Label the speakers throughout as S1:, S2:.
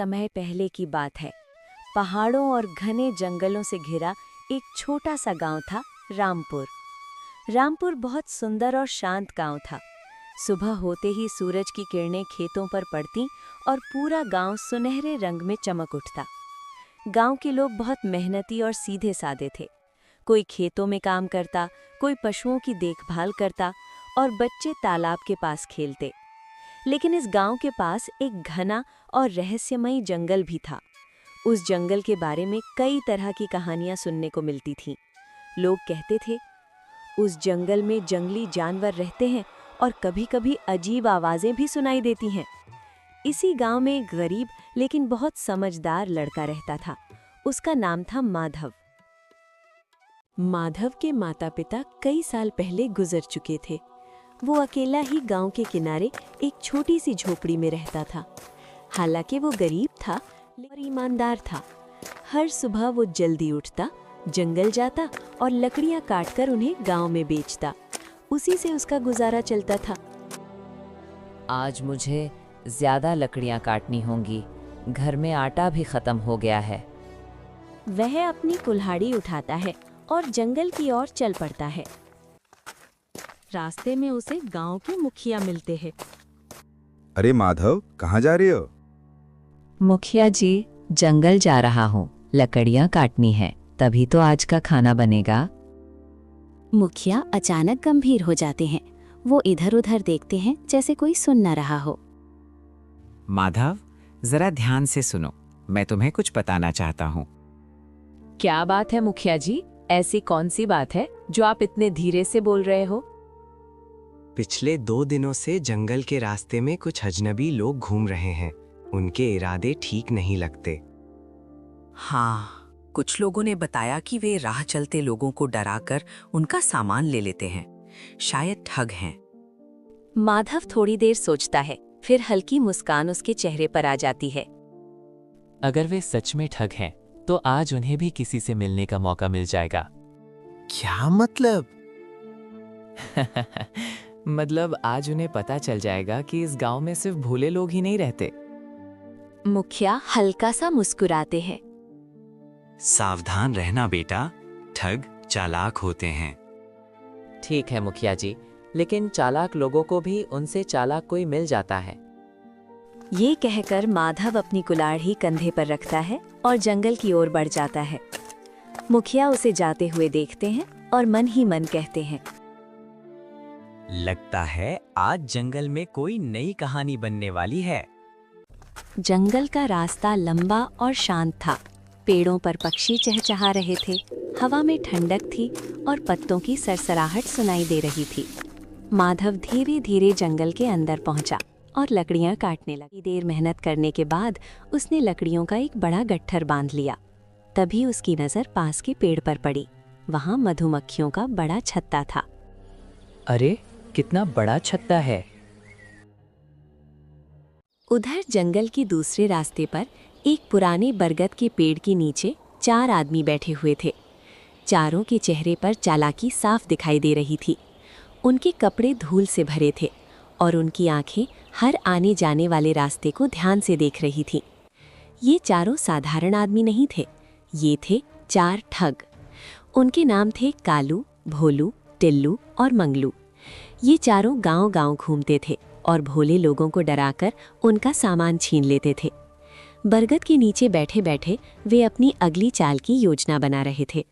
S1: समय पहले की बात है। पहाड़ों और घने जंगलों से घिरा एक छोटा सा गांव था, रामपुर। रामपुर बहुत सुंदर और शांत गांव था। सुबह होते ही सूरज की किरणें खेतों पर पड़ती और पूरा गांव सुनहरे रंग में चमक उठता। गांव के लोग बहुत मेहनती और सीधे सादे थे। कोई खेतों में काम करता, कोई पशुओं की देखभाल करता और बच्चे तालाब के पास खेलते। लेकिन इस गांव के पास एक घना और रहस्यमयी जंगल भी था। उस जंगल के बारे में कई तरह की कहानियां सुनने को मिलती थीं। लोग कहते थे, उस जंगल में जंगली जानवर रहते हैं और कभी-कभी अजीब आवाजें भी सुनाई देती हैं। इसी गांव में एक गरीब लेकिन बहुत समझदार लड़का रहता था। उसका नाम था माधव। माधव के माता-पिता कई साल पहले गुजर चुके थे। वो अकेला ही गांव के किनारे एक छोटी सी झोपड़ी में रहता था। हालांकि वो गरीब था और ईमानदार था। हर सुबह वो जल्दी उठता, जंगल जाता और लकड़ियां काटकर उन्हें गांव में बेचता। उसी से उसका गुजारा चलता था।
S2: आज मुझे ज्यादा लकड़ियां काटनी होंगी, घर में आटा भी खत्म हो गया है।
S1: वह अपनी कुल्हाड़ी उठाता है और जंगल की ओर चल पड़ता है। रास्ते में उसे गांव के मुखिया मिलते हैं।
S3: अरे माधव, कहाँ जा रहे हो?
S2: मुखिया जी, जंगल जा रहा हूँ, लकड़ियां काटनी है, तभी तो आज का खाना बनेगा।
S1: मुखिया अचानक गंभीर हो जाते हैं। वो इधर-उधर देखते हैं जैसे कोई सुन न रहा हो।
S4: माधव, जरा ध्यान से सुनो, मैं तुम्हें कुछ बताना चाहता हूँ।
S2: क्या बात है मुखिया जी? ऐसी कौन सी बात है जो आप इतने धीरे से बोल रहे हो?
S5: पिछले 2 दिनों से जंगल के रास्ते में कुछ अजनबी लोग घूम रहे हैं। उनके इरादे ठीक नहीं लगते।
S6: हाँ, कुछ लोगों ने बताया कि वे राह चलते लोगों को डराकर उनका सामान ले लेते हैं। शायद ठग हैं।
S1: माधव थोड़ी देर सोचता है, फिर हल्की मुस्कान उसके चेहरे पर आ जाती है।
S7: अगर वे सच में ठग हैं, तो आज उन्हें भी किसी से मिलने का मौका मिल जाएगा।
S5: क्या मतलब?
S7: मतलब आज उन्हें पता चल जाएगा कि इस गांव में सिर्फ भोले लोग ही नहीं रहते।
S1: मुखिया हल्का सा मुस्कुराते हैं।
S4: सावधान रहना बेटा, ठग चालाक होते हैं।
S7: ठीक है मुखिया जी, लेकिन चालाक लोगों को भी उनसे चालाक कोई मिल जाता है।
S1: ये कहकर माधव अपनी कुल्हाड़ी कंधे पर रखता है और जंगल की ओर बढ़ जाता है। मुखिया उसे जाते हुए देखते हैं और मन ही मन कहते हैं,
S4: लगता है आज जंगल में कोई नई कहानी बनने वाली है।
S1: जंगल का रास्ता लंबा और शांत था। पेड़ों पर पक्षी चहचहा रहे थे, हवा में ठंडक थी और पत्तों की सरसराहट सुनाई दे रही थी। माधव धीरे धीरे जंगल के अंदर पहुंचा और लकड़ियां काटने लगी। देर मेहनत करने के बाद उसने लकड़ियों का एक बड़ा गट्ठर बांध लिया। तभी उसकी नज़र पास के पेड़ पर पड़ी। वहां मधुमक्खियों का बड़ा छत्ता था।
S7: अरे, कितना बड़ा छत्ता है!
S1: उधर जंगल के दूसरे रास्ते पर एक पुराने बरगद के पेड़ के नीचे 4 आदमी बैठे हुए थे। चारों के चेहरे पर चालाकी साफ दिखाई दे रही थी। उनके कपड़े धूल से भरे थे और उनकी आंखें हर आने जाने वाले रास्ते को ध्यान से देख रही थीं। ये चारों साधारण आदमी नहीं थे, ये थे 4 ठग। उनके नाम थे कालू, भोलू, टिल्लू और मंगलू। ये चारों गांव-गांव घूमते थे और भोले लोगों को डराकर उनका सामान छीन लेते थे। बरगद के नीचे बैठे-बैठे वे अपनी अगली चाल की योजना बना रहे थे।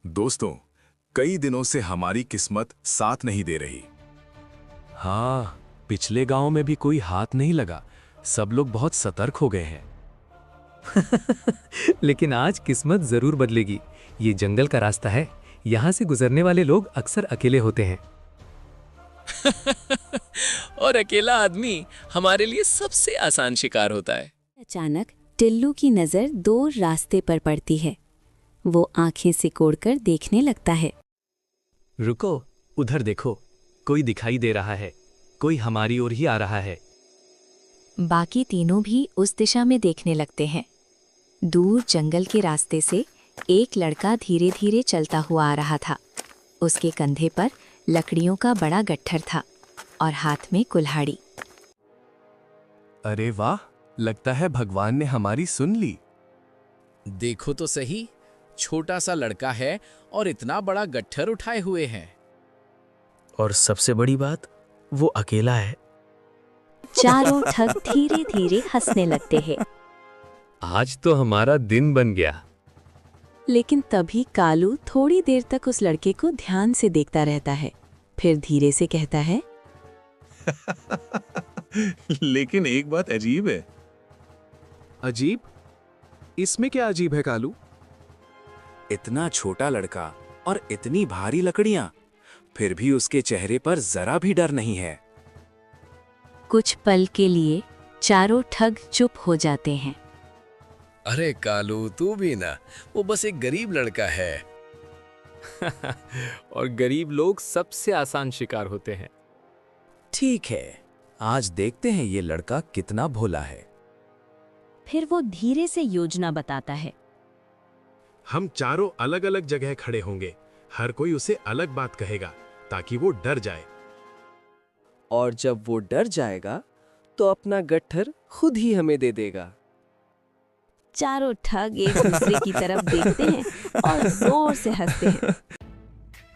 S8: दोस्तों, कई दिनों से हमारी किस्मत साथ नहीं दे रही।
S9: हाँ, पिछले गांव में भी कोई हाथ नहीं लगा। सब लोग बहुत सतर्क हो गए हैं।
S10: लेकिन आज किस्मत जरूर बदलेगी। ये जंगल का रास्ता है, यहाँ से गुजरने वाले लोग अक्सर अकेले होते हैं।
S9: और अकेला आदमी हमारे लिए सबसे आसान शिकार होता है।
S1: अचानक टिल्लू की नज़र दूर रास्ते पर पड़ती है। वो आंखें सिकोड़कर देखने लगता है।
S10: रुको, उधर देखो, कोई दिखाई दे रहा है। कोई हमारी ओर ही आ रहा है।
S1: बाकी तीनों भी उस दिशा में देखने लगते हैं। दूर जंगल के रास्ते से एक लड़का धीरे धीरे चलता हुआ आ रहा था। उसके कंधे पर लकड़ियों का बड़ा गट्ठर था और हाथ में कुल्हाड़ी।
S9: अरे वाह, लगता है भगवान ने हमारी सुन ली।
S11: देखो तो सही, छोटा सा लड़का है और इतना बड़ा गट्ठर उठाए हुए हैं।
S12: और सबसे बड़ी बात, वो अकेला है।
S1: चारों ठग धीरे धीरे हंसने लगते हैं।
S10: आज तो हमारा दिन बन गया।
S13: लेकिन तभी कालू थोड़ी देर तक उस लड़के को ध्यान से देखता रहता है, फिर धीरे से कहता है,
S8: लेकिन एक बात अजीब है।
S9: अजीब? इसमें क्या अजीब है कालू?
S11: इतना छोटा लड़का और इतनी भारी लकड़ियां, फिर भी उसके चेहरे पर जरा भी डर नहीं है।
S1: कुछ पल के लिए चारों ठग चुप हो जाते हैं।
S11: अरे कालू, तू भी ना, वो बस एक गरीब लड़का है।
S9: और गरीब लोग सबसे आसान शिकार होते हैं।
S11: ठीक है, आज देखते हैं ये लड़का कितना भोला है।
S1: फिर वो धीरे से योजना बताता है।
S9: हम चारों अलग अलग जगह खड़े होंगे, हर कोई उसे अलग बात कहेगा ताकि वो डर जाए।
S14: और जब वो डर जाएगा तो अपना गट्ठर खुद ही हमें दे देगा।
S1: चारों ठग एक दूसरे की तरफ देखते हैं और जोर से हंसते हैं।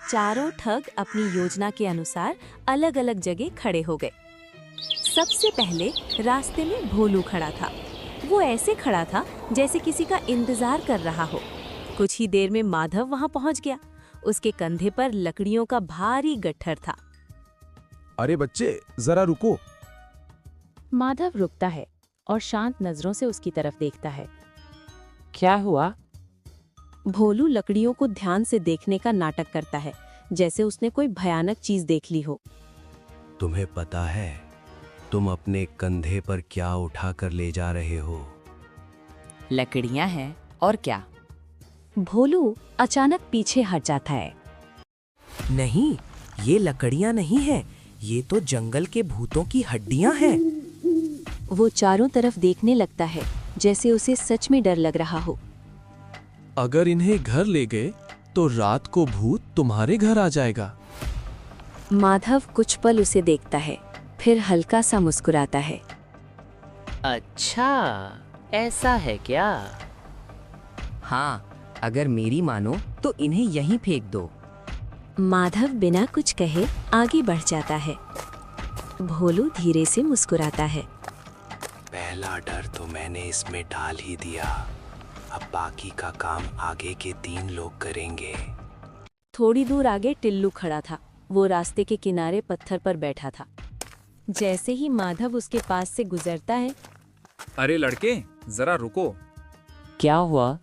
S1: चारों ठग अपनी योजना के अनुसार अलग अलग जगह खड़े हो गए। सबसे पहले रास्ते में भोलू खड़ा था। वो ऐसे खड़ा था जैसे किसी का इंतजार कर रहा हो। कुछ ही देर में माधव वहां पहुंच गया। उसके कंधे पर लकड़ियों का भारी गट्ठर था।
S3: अरे बच्चे, जरा रुको।
S13: माधव रुकता है और शांत नजरों से उसकी तरफ देखता है।
S2: क्या हुआ?
S13: भोलू लकड़ियों को ध्यान से देखने का नाटक करता है, जैसे उसने कोई भयानक चीज देख ली हो।
S12: तुम्हें पता है तुम अपने कंधे पर क्या उठा कर ले जा रहे हो?
S2: लकड़ियां हैं और क्या?
S13: भोलू अचानक पीछे हट जाता है।
S5: नहीं, ये लकड़ियां नहीं हैं, ये तो जंगल के भूतों की हड्डियां हैं।
S13: वो चारों तरफ देखने लगता है, जैसे उसे सच में डर लग रहा हो।
S9: अगर इन्हें घर ले गए तो रात को भूत तुम्हारे घर आ जाएगा।
S13: माधव कुछ पल उसे देखता है, फिर हल्का सा मुस्कुराता है।
S7: अच्छा, ऐसा है क्या?
S5: हाँ, अगर मेरी मानो तो इन्हें यहीं फेंक दो।
S13: माधव बिना कुछ कहे आगे बढ़ जाता है। भोलू धीरे से मुस्कुराता है।
S12: पहला डर तो मैंने इसमें डाल ही दिया, अब बाकी का काम आगे के 3 लोग करेंगे।
S13: थोड़ी दूर आगे टिल्लू खड़ा था। वो रास्ते के किनारे पत्थर पर बैठा था। जैसे ही माधव उसके पास से गुजरता है,
S15: अरे लड़के, जरा रुको।
S2: क्या हुआ?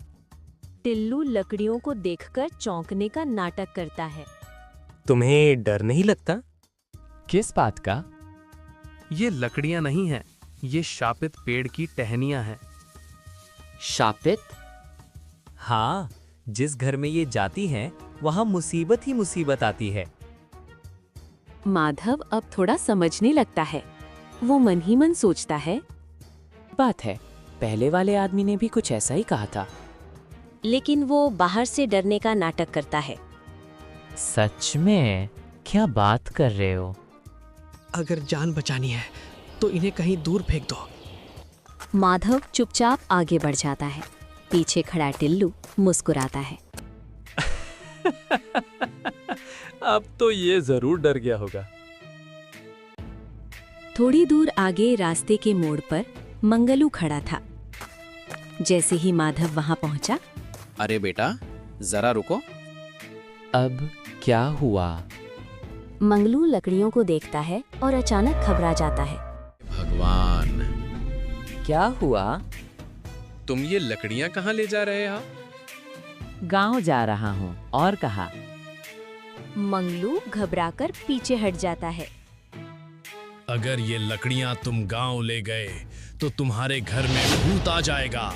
S13: टिल्लू लकड़ियों को देखकर चौंकने का नाटक करता है।
S10: तुम्हें डर नहीं लगता?
S2: किस बात का?
S10: ये लकड़ियां नहीं हैं, ये शापित पेड़ की टहनियां हैं।
S7: शापित?
S16: हाँ, जिस घर में ये जाती हैं, वहां मुसीबत ही मुसीबत आती है।
S13: माधव अब थोड़ा समझने लगता है। वो मन ही मन सोचता है,
S7: बात है, पहले वाले आदमी ने भी कुछ ऐसा ही कहा था।
S1: लेकिन वो बाहर से डरने का नाटक करता है।
S7: सच में? क्या बात कर रहे हो?
S12: अगर जान बचानी है तो इन्हें कहीं दूर फेंक दो।
S1: माधव चुपचाप आगे बढ़ जाता है। पीछे खड़ा टिल्लू मुस्कुराता है।
S10: अब तो ये जरूर डर गया होगा।
S13: थोड़ी दूर आगे रास्ते के मोड़ पर मंगलू खड़ा था। जैसे ही माधव वहां पहुंचा,
S11: अरे बेटा, जरा रुको।
S2: अब क्या हुआ?
S1: मंगलू लकड़ियों को देखता है और अचानक घबरा जाता है।
S11: भगवान!
S2: क्या हुआ?
S9: तुम ये लकड़ियां कहाँ ले जा रहे हो?
S2: गांव जा रहा हूँ। और कहा?
S1: मंगलू घबराकर पीछे हट जाता है।
S8: अगर ये लकड़ियां तुम गांव ले गए तो तुम्हारे घर में भूत आ जाएगा।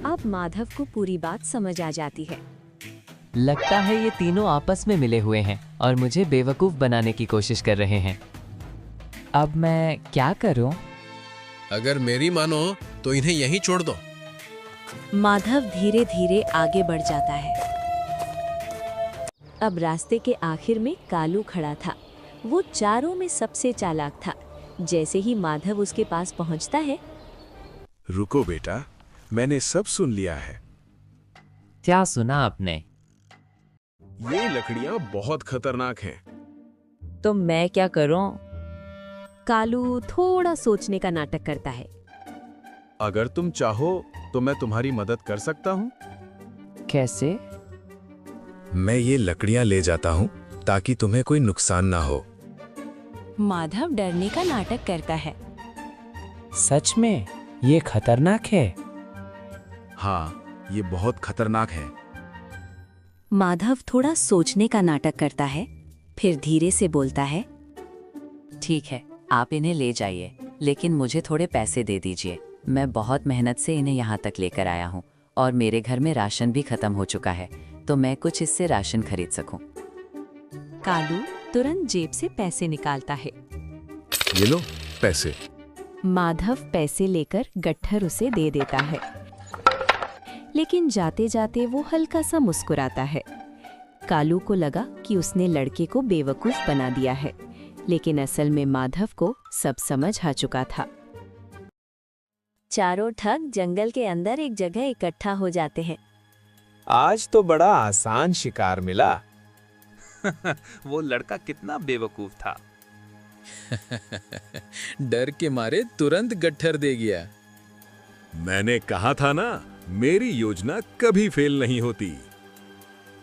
S13: अब माधव को पूरी बात समझ आ जाती है।
S2: लगता है ये तीनों आपस में मिले हुए हैं और मुझे बेवकूफ बनाने की कोशिश कर रहे हैं। अब मैं क्या करूं?
S8: अगर मेरी मानो तो इन्हें यहीं छोड़ दो।
S13: माधव धीरे धीरे आगे बढ़ जाता है। अब रास्ते के आखिर में कालू खड़ा था। वो चारों में सबसे चालाक था। जैसे ही माधव उसके पास पहुंचता है,
S11: रुको बेटा, मैंने सब सुन लिया है।
S2: क्या सुना आपने?
S11: ये लकड़ियां बहुत खतरनाक हैं।
S13: तो मैं क्या करूं? कालू थोड़ा सोचने का नाटक करता है।
S11: अगर तुम चाहो तो मैं तुम्हारी मदद कर सकता हूँ।
S2: कैसे?
S11: मैं ये लकड़ियां ले जाता हूँ ताकि तुम्हें कोई नुकसान ना हो।
S13: माधव डरने का नाटक करता है।
S12: सच में ये खतरनाक है?
S11: हाँ, ये बहुत खतरनाक है।
S1: माधव थोड़ा सोचने का नाटक करता है, फिर धीरे से बोलता है,
S6: ठीक है, आप इन्हें ले जाइए, लेकिन मुझे थोड़े पैसे दे दीजिए। मैं बहुत मेहनत से इन्हें यहाँ तक लेकर आया हूँ और मेरे घर में राशन भी खत्म हो चुका है, तो मैं कुछ इससे राशन खरीद सकूं।
S13: कालू तुरंत जेब से पैसे निकालता है।
S11: ये लो पैसे।
S13: माधव पैसे लेकर गट्ठर उसे दे देता है, लेकिन जाते जाते वो हल्का सा मुस्कुराता है। कालू को लगा कि उसने लड़के को बेवकूफ बना दिया है, लेकिन असल में माधव को सब समझ आ चुका था।
S1: चारों ठग जंगल के अंदर एक जगह इकट्ठा हो जाते हैं।
S12: आज तो बड़ा आसान शिकार मिला।
S9: वो लड़का कितना बेवकूफ था।
S8: डर के मारे तुरंत गट्ठर दे गया।
S11: मैंने कहा था ना, मेरी योजना कभी फेल नहीं होती।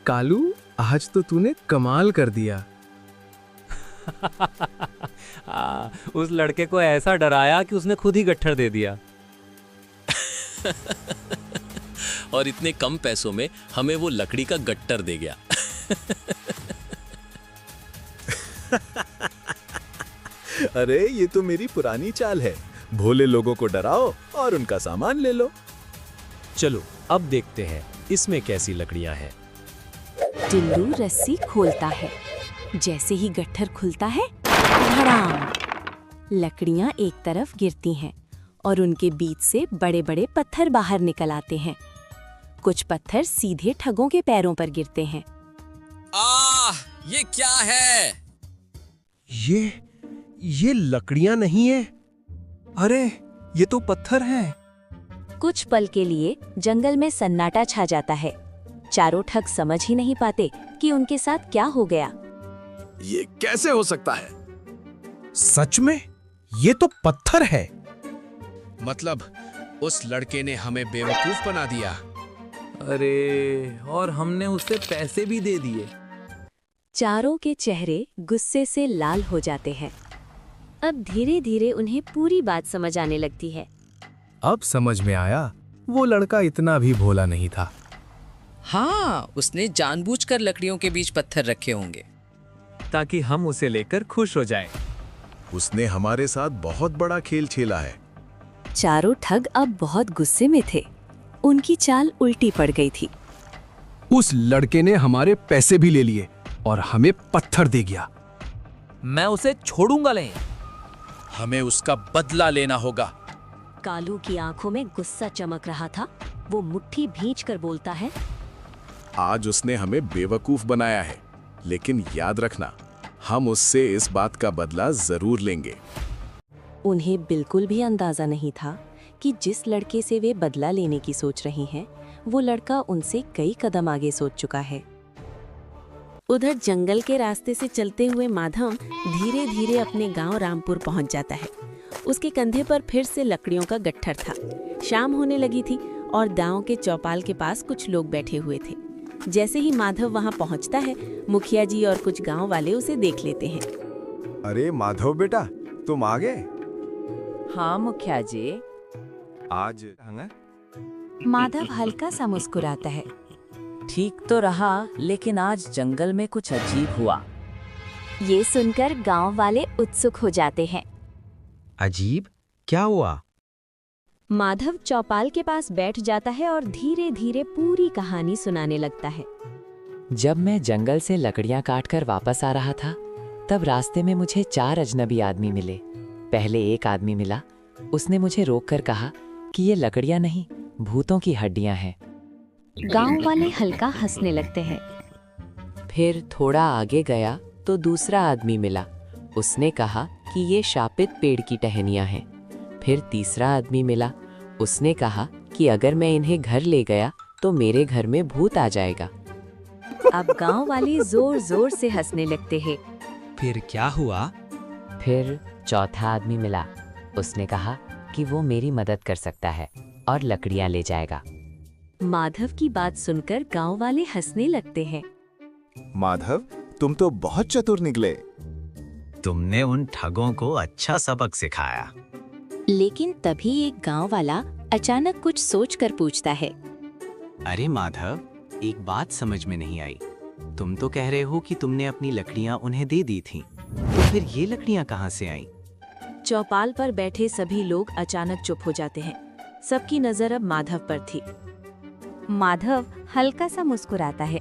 S3: कालू, आज तो तूने कमाल कर दिया।
S16: उस लड़के को ऐसा डराया कि उसने खुद ही गट्ठर दे दिया।
S8: और इतने कम पैसों में हमें वो लकड़ी का गट्ठर दे गया।
S11: अरे ये तो मेरी पुरानी चाल है। भोले लोगों को डराओ और उनका सामान ले लो।
S9: चलो अब देखते हैं इसमें कैसी लकड़ियां हैं।
S13: टिल्लू रस्सी खोलता है। जैसे ही गट्ठर खुलता है, धड़ाम! लकड़ियां एक तरफ गिरती हैं और उनके बीच से बड़े-बड़े पत्थर बाहर निकल आते हैं। कुछ पत्थर सीधे ठगों के पैरों पर गिरते हैं।
S8: ये क्या है?
S3: ये लकड़ियां नहीं है।
S12: अरे ये तो पत्थर हैं।
S1: कुछ पल के लिए जंगल में सन्नाटा छा जाता है। चारों ठग समझ ही नहीं पाते कि उनके साथ क्या हो गया।
S11: ये कैसे हो सकता है?
S3: सच में ये तो पत्थर है।
S8: मतलब उस लड़के ने हमें बेवकूफ बना दिया।
S16: अरे, और हमने उसे पैसे भी दे दिए।
S13: चारों के चेहरे गुस्से से लाल हो जाते हैं। अब धीरे धीरे उन्हें पूरी बात समझ आने लगती है।
S3: अब समझ में आया, वो लड़का इतना भी भोला नहीं था।
S6: हाँ, उसने जानबूझकर लकड़ियों के बीच पत्थर रखे होंगे
S16: ताकि हम उसे लेकर खुश हो जाएं।
S11: उसने हमारे साथ बहुत बड़ा खेल खेला है।
S13: चारों ठग अब बहुत गुस्से में थे। उनकी चाल उल्टी पड़ गई थी।
S3: उस लड़के ने हमारे पैसे भी ले लिए और हमें पत्थर दे गया।
S16: मैं उसे छोड़ूंगा नहीं।
S8: हमें उसका बदला लेना होगा।
S1: कालू की आंखों में गुस्सा चमक रहा था। वो मुट्ठी भींचकर बोलता है,
S11: आज उसने हमें बेवकूफ बनाया है, लेकिन याद रखना, हम उससे इस बात का बदला जरूर लेंगे।
S13: उन्हें बिल्कुल भी अंदाजा नहीं था कि जिस लड़के से वे बदला लेने की सोच रही हैं, वो लड़का उनसे कई कदम आगे सोच चुका है। उधर जंगल के रास्ते से चलते हुए माधव धीरे धीरे अपने गांव रामपुर पहुंच जाता है। उसके कंधे पर फिर से लकड़ियों का गट्ठर था। शाम होने लगी थी और गांव के चौपाल के पास कुछ लोग बैठे हुए थे। जैसे ही माधव वहां पहुंचता है, मुखिया जी और कुछ गांव वाले उसे देख लेते हैं।
S3: अरे माधव बेटा, तुम आ गए?
S6: हाँ मुखिया जी।
S3: आज
S1: माधव हल्का सा मुस्कुराता है।
S6: ठीक तो रहा, लेकिन आज जंगल में कुछ अजीब हुआ।
S1: ये सुनकर गांव वाले उत्सुक हो जाते हैं।
S5: अजीब? क्या हुआ?
S13: माधव चौपाल के पास बैठ जाता है और धीरे धीरे पूरी कहानी सुनाने लगता है।
S2: जब मैं जंगल से लकड़ियां काटकर वापस आ रहा था, तब रास्ते में मुझे 4 अजनबी आदमी मिले। पहले एक आदमी मिला। उसने मुझे रोककर कहा कि ये लकड़ियां नहीं, भूतों की हड्डियां हैं।
S1: गांव वाले हल्का हंसने लगते हैं।
S6: फिर थोड़ा आगे गया तो दूसरा आदमी मिला। उसने कहा कि ये शापित पेड़ की टहनियां हैं। फिर तीसरा आदमी मिला।
S2: उसने कहा कि अगर मैं इन्हें घर ले गया तो मेरे घर में भूत आ जाएगा।
S1: अब गांव वाले जोर जोर से हंसने लगते हैं।
S12: फिर क्या हुआ?
S2: फिर चौथा आदमी मिला। उसने कहा कि वो मेरी मदद कर सकता है और लकड़ियां ले जाएगा।
S1: माधव की बात सुनकर गांव वाले हंसने लगते हैं।
S17: माधव, तुम तो बहुत चतुर निकले।
S12: तुमने उन ठगों को अच्छा सबक सिखाया।
S13: लेकिन तभी एक गांव वाला अचानक कुछ सोचकर पूछता है।
S5: अरे माधव, एक बात समझ में नहीं आई। तुम तो कह रहे हो कि तुमने अपनी लकड़ियां उन्हें दे दी थीं, तो फिर ये लकड़ियां कहाँ से आईं?
S13: चौपाल पर बैठे सभी लोग अचानक चुप हो जाते हैं। सबकी नजर अब माधव पर थी।
S1: माधव हल्का सा मुस्कुराता है।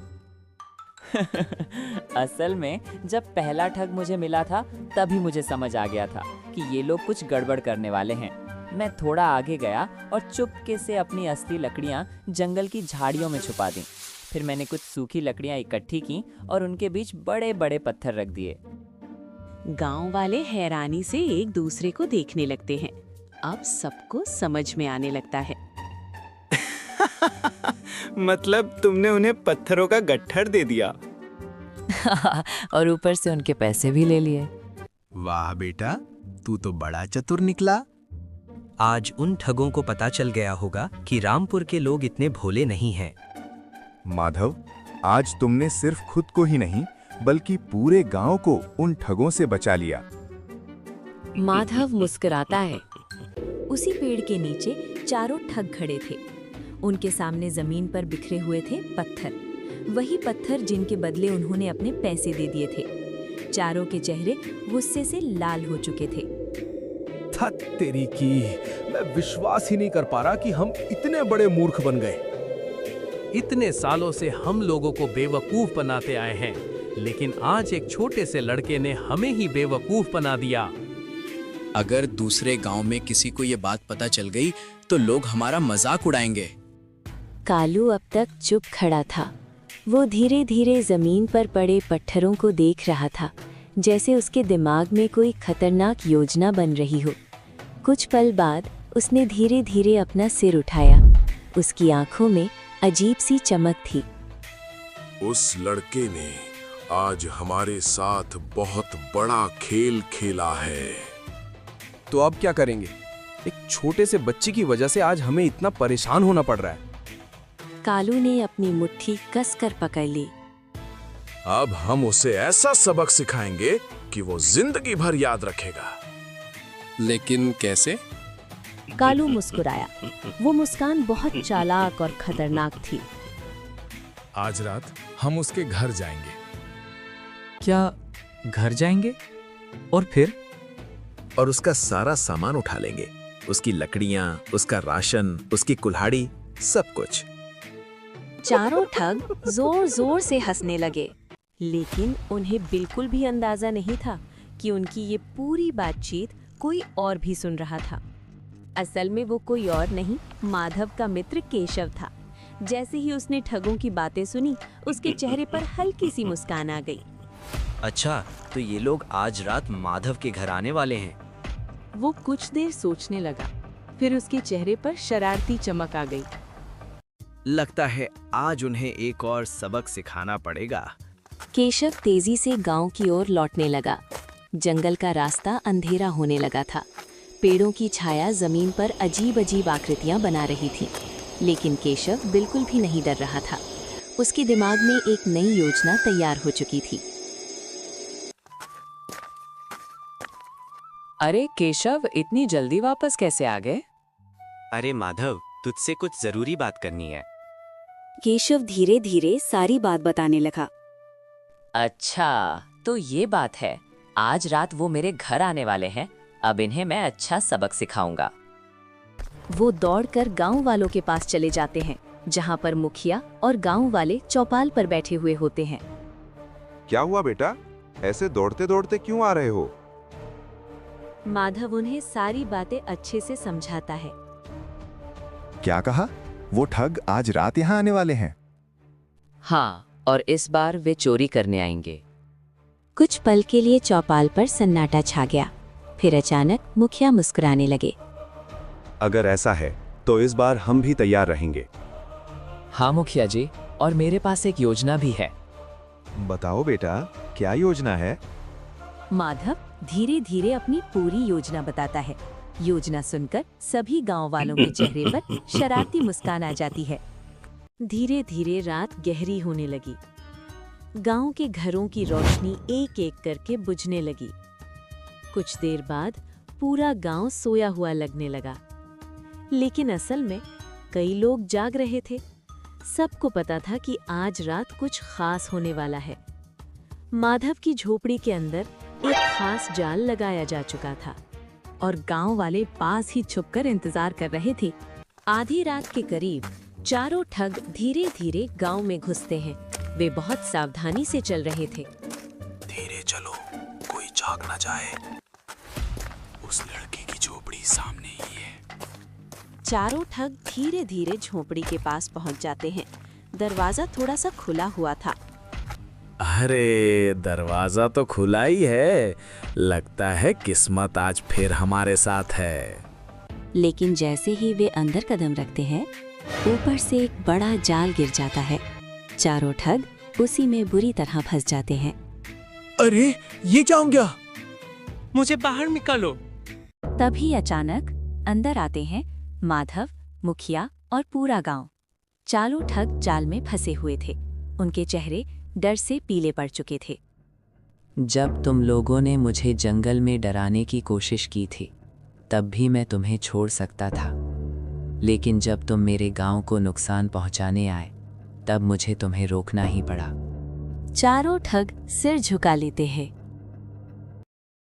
S6: असल में जब पहला ठग मुझे मिला था तभी मुझे समझ आ गया था कि ये लोग कुछ गड़बड़ करने वाले हैं। मैं थोड़ा आगे गया और चुपके से अपनी असली लकड़ियां जंगल की झाड़ियों में छुपा दी। फिर मैंने कुछ सूखी लकड़ियां इकट्ठी की और उनके बीच बड़े बड़े पत्थर रख दिए।
S13: गांव वाले हैरानी से एक दूसरे को देखने लगते हैं। अब सबको समझ में आने लगता है।
S5: मतलब तुमने उन्हें पत्थरों का गट्ठर दे दिया।
S6: और ऊपर से उनके पैसे भी ले लिए।
S12: वाह बेटा, तू तो बड़ा चतुर निकला।
S18: आज उन ठगों को पता चल गया होगा कि रामपुर के लोग इतने भोले नहीं हैं।
S17: माधव, आज तुमने सिर्फ खुद को ही नहीं बल्कि पूरे गांव को उन ठगों से बचा लिया।
S13: माधव मुस्कुराता है।
S1: उसी पेड़ के नीचे चारों ठग खड़े थे। उनके सामने जमीन पर बिखरे हुए थे पत्थर, वही पत्थर जिनके बदले उन्होंने अपने पैसे दे दिए थे। चारों के चेहरे गुस्से से लाल हो चुके थे।
S3: थत तेरी की, मैं विश्वास ही नहीं कर पा रहा कि हम इतने बड़े मूर्ख बन गए।
S8: इतने सालों से हम लोगों को बेवकूफ बनाते आए हैं, लेकिन आज एक छोटे से लड़के ने हमें ही बेवकूफ बना दिया।
S19: अगर दूसरे गांव में किसी को ये बात पता चल गई तो लोग हमारा मजाक उड़ाएंगे।
S1: कालू अब तक चुप खड़ा था। वो धीरे धीरे जमीन पर पड़े पत्थरों को देख रहा था, जैसे उसके दिमाग में कोई खतरनाक योजना बन रही हो। कुछ पल बाद उसने धीरे धीरे अपना सिर उठाया। उसकी आंखों में अजीब सी चमक थी।
S20: उस लड़के ने आज हमारे साथ बहुत बड़ा खेल खेला है।
S3: तो अब क्या करेंगे? एक छोटे से बच्चे की वजह से आज हमें इतना परेशान होना पड़ रहा है।
S13: कालू ने अपनी मुट्ठी कसकर पकड़ ली।
S20: अब हम उसे ऐसा सबक सिखाएंगे कि वो जिंदगी भर याद रखेगा।
S19: लेकिन कैसे?
S1: कालू मुस्कुराया। वो मुस्कान बहुत चालाक और खतरनाक थी।
S8: आज रात हम उसके घर जाएंगे।
S16: क्या घर जाएंगे? और फिर?
S11: और उसका सारा सामान उठा लेंगे, उसकी लकड़ियां, उसका राशन, उसकी कुल्हाड़ी, सब कुछ।
S13: चारों ठग जोर जोर से हंसने लगे, लेकिन उन्हें बिल्कुल भी अंदाजा नहीं था कि उनकी ये पूरी बातचीत कोई और भी सुन रहा था। असल में वो कोई और नहीं, माधव का मित्र केशव था। जैसे ही उसने ठगों की बातें सुनी, उसके चेहरे पर हल्की सी मुस्कान आ गई।
S18: अच्छा, तो ये लोग आज रात माधव के घर आने वाले हैं।
S13: वो कुछ देर सोचने लगा, फिर उसके चेहरे पर शरारती चमक आ गई।
S18: लगता है आज उन्हें एक और सबक सिखाना पड़ेगा।
S13: केशव तेजी से गांव की ओर लौटने लगा। जंगल का रास्ता अंधेरा होने लगा था। पेड़ों की छाया जमीन पर अजीब अजीब आकृतियां बना रही थी, लेकिन केशव बिल्कुल भी नहीं डर रहा था। उसके दिमाग में एक नई योजना तैयार हो चुकी थी।
S6: अरे केशव, इतनी जल्दी वापस कैसे आ गए?
S5: अरे माधव, तुझसे कुछ जरूरी बात करनी है।
S13: केशव धीरे धीरे सारी बात बताने लगा।
S6: अच्छा, तो ये बात है। आज रात वो मेरे घर आने वाले हैं। अब इन्हें मैं अच्छा सबक सिखाऊंगा।
S13: वो दौड़कर गांव वालों के पास चले जाते हैं, जहां पर मुखिया और गांव वाले चौपाल पर बैठे हुए होते हैं।
S17: क्या हुआ बेटा, ऐसे दौड़ते दौड़ते क्यों आ रहे हो?
S1: माधव उन्हें सारी बातें अच्छे से समझाता है।
S17: क्या कहा? वो ठग आज रात यहाँ आने वाले हैं?
S6: हाँ, और इस बार वे चोरी करने आएंगे।
S13: कुछ पल के लिए चौपाल पर सन्नाटा छा गया। फिर अचानक मुखिया मुस्कुराने लगे।
S17: अगर ऐसा है तो इस बार हम भी तैयार रहेंगे।
S2: हाँ मुखिया जी, और मेरे पास एक योजना भी है।
S17: बताओ बेटा, क्या योजना है?
S1: माधव धीरे धीरे अपनी पूरी योजना बताता है। योजना सुनकर सभी गांव वालों के चेहरे पर शरारती मुस्कान आ जाती है। धीरे धीरे रात गहरी होने लगी। गांव के घरों की रोशनी एक एक करके बुझने लगी। कुछ देर बाद पूरा गांव सोया हुआ लगने लगा, लेकिन असल में कई लोग जाग रहे थे। सबको पता था कि आज रात कुछ खास होने वाला है। माधव की झोपड़ी के अंदर एक खास जाल लगाया जा चुका था और गांव वाले पास ही छुपकर इंतजार कर रहे थे। आधी रात के करीब चारों ठग धीरे धीरे गांव में घुसते हैं। वे बहुत सावधानी से चल रहे थे।
S12: धीरे चलो, कोई जाग ना जाए। उस लड़के की झोपड़ी सामने ही है।
S13: चारों ठग धीरे धीरे झोपड़ी के पास पहुंच जाते हैं। दरवाजा थोड़ा सा खुला हुआ था।
S12: अरे दरवाजा तो खुला ही है, लगता है किस्मत आज फिर हमारे साथ है।
S13: लेकिन जैसे ही वे अंदर कदम रखते हैं, ऊपर से एक बड़ा जाल गिर जाता है। चारों ठग उसी में बुरी तरह फंस जाते हैं।
S12: अरे ये क्या हो गया? मुझे बाहर निकालो।
S1: तभी अचानक अंदर आते हैं माधव, मुखिया और पूरा गांव। चारों ठग जाल में फंसे हुए थे। उनके चेहरे डर से पीले पड़ चुके थे।
S6: जब तुम लोगों ने मुझे जंगल में डराने की कोशिश की थी, तब भी मैं तुम्हें छोड़ सकता था। लेकिन जब तुम मेरे गांव को नुकसान पहुंचाने आए, तब मुझे तुम्हें रोकना ही पड़ा।
S13: चारों ठग सिर झुका लेते हैं